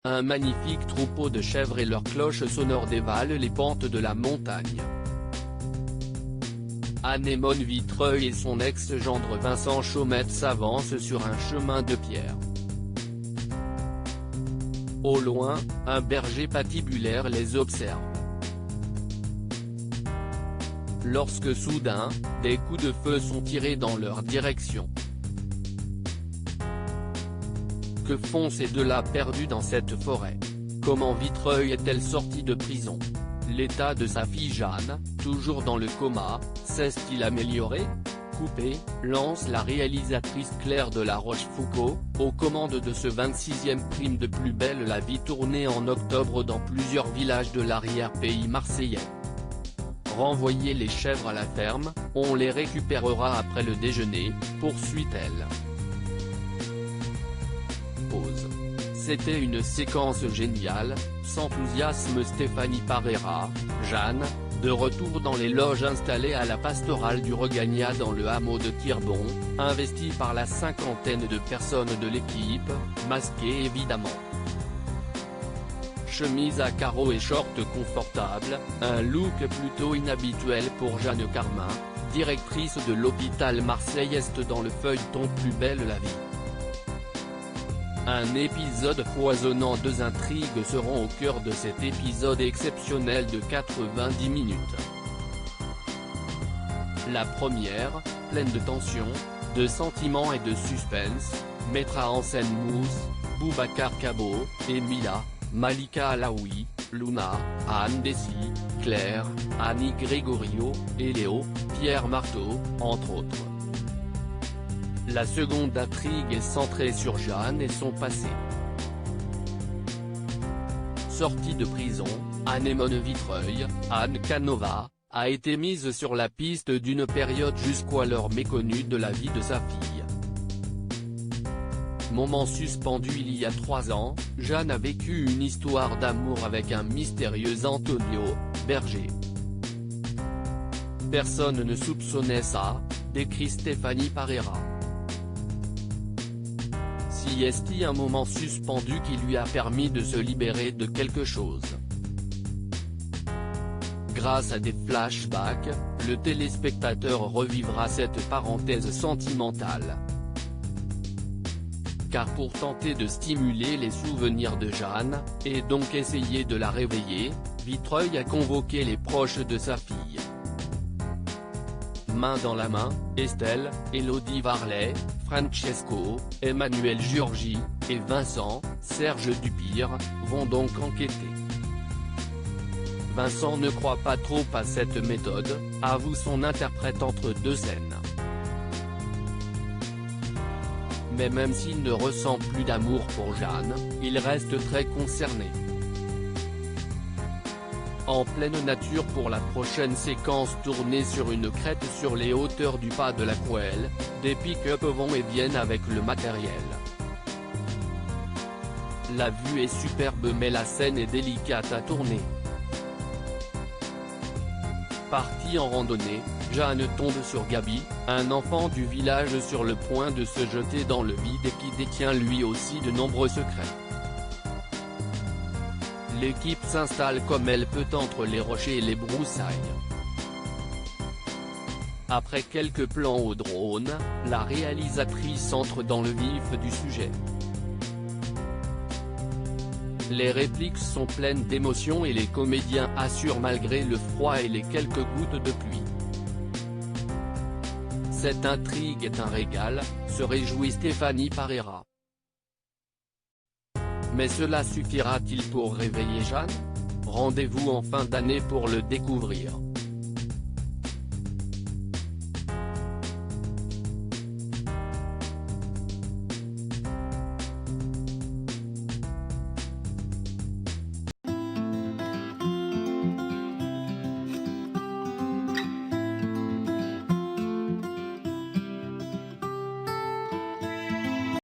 Un magnifique troupeau de chèvres et leurs cloches sonores dévalent les pentes de la montagne. Anémone Vitreuil et son ex-gendre Vincent Chaumette s'avancent sur un chemin de pierre. Au loin, un berger patibulaire les observe. Lorsque soudain, des coups de feu sont tirés dans leur direction. Que font ces deux-là perdus dans cette forêt? Comment Vitreuil est-elle sortie de prison? L'état de sa fille Jeanne, toujours dans le coma, s'est-il amélioré? Coupé, lance la réalisatrice Claire de La Rochefoucauld, aux commandes de ce 26e prime de Plus belle la vie tourné en octobre dans plusieurs villages de l'arrière-pays marseillais. Renvoyer les chèvres à la ferme, on les récupérera après le déjeuner, poursuit-elle. Pause. C'était une séquence géniale, s'enthousiasme Stéphanie Parera. Jeanne, de retour dans les loges installées à la pastorale du Regagnat dans le hameau de Quirbon, investie par la cinquantaine de personnes de l'équipe, masquées évidemment. Chemise à carreaux et short confortable, un look plutôt inhabituel pour Jeanne Carmin, directrice de l'hôpital Marseille-Est dans le feuilleton Plus belle la vie. Un épisode foisonnant, deux intrigues seront au cœur de cet épisode exceptionnel de 90 minutes. La première, pleine de tension, de sentiments et de suspense, mettra en scène Mousse, Boubacar Kabo, Emilia, Malika Alaoui, Luna, Anne Dessy, Claire, Annie Gregorio, et Léo, Pierre Marteau, entre autres. La seconde intrigue est centrée sur Jeanne et son passé. Sortie de prison, Anémone Vitreuil, Anne Canova, a été mise sur la piste d'une période jusqu'alors méconnue de la vie de sa fille. Moment suspendu il y a 3 ans, Jeanne a vécu une histoire d'amour avec un mystérieux Antonio, berger. Personne ne soupçonnait ça, décrit Stéphanie Parera. Si est-il un moment suspendu qui lui a permis de se libérer de quelque chose. Grâce à des flashbacks, le téléspectateur revivra cette parenthèse sentimentale. Car pour tenter de stimuler les souvenirs de Jeanne, et donc essayer de la réveiller, Vitreuil a convoqué les proches de sa fille. Main dans la main, Estelle, Élodie Varlet, Francesco, Emmanuel Giorgi, et Vincent, Serge Dupire, vont donc enquêter. Vincent ne croit pas trop à cette méthode, avoue son interprète entre deux scènes. Mais même s'il ne ressent plus d'amour pour Jeanne, il reste très concerné. En pleine nature pour la prochaine séquence tournée sur une crête sur les hauteurs du pas de la Couelle, des pick-up vont et viennent avec le matériel. La vue est superbe mais la scène est délicate à tourner. Partie en randonnée, Jeanne tombe sur Gabi, un enfant du village sur le point de se jeter dans le vide et qui détient lui aussi de nombreux secrets. L'équipe s'installe comme elle peut entre les rochers et les broussailles. Après quelques plans au drone, la réalisatrice entre dans le vif du sujet. Les répliques sont pleines d'émotion et les comédiens assurent malgré le froid et les quelques gouttes de pluie. Cette intrigue est un régal, se réjouit Stéphanie Parera. Mais cela suffira-t-il pour réveiller Jeanne? Rendez-vous en fin d'année pour le découvrir.